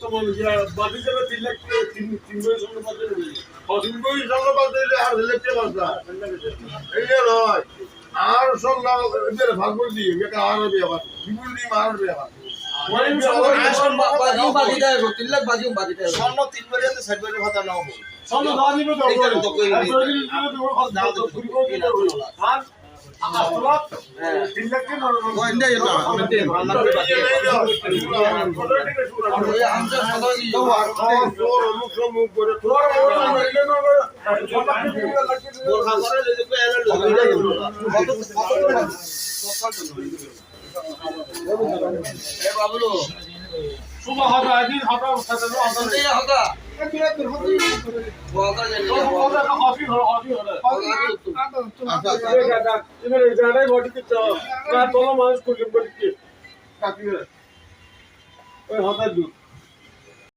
তো মনে যে বাকি যাবে 3 লাখ 3 বছর সামনে পাতে দিবে 3 বছর সামনে পাতে দিলে আর লেখতে পারবা এই যে নয় আর সল্লাহ এদের ভাগ করে দিয়ে এটা আর হবে আবার বিপুল দিয়ে আর হবে আবার বাজি দেয় 3 লাখ বাজি দেয় স্বর্ণ 3 বারে তো 60 বারে ভাতা নাও সব দাও দিবে তো তো কই দাও তো ফুল করে দিবে আর আসলাত 3 লাখ কে গোয়েন্দা এটা আমি দেব রান্না করে বাকি ওই আমটা সাধারণ তো আর তোর মুখ মুখ করে তোর মেলে না গোল খা করে যদি কই এলা লইরা এ বাবলু সুবহ হাতা দিন হাতা সাথে হাতা এই হতা ওটা কফি হলো আচ্ছা এবারে জায়গায় ঘটি কি না তোলা মানুষ করলেন বলি কি কাকি ওই হাতা দুধ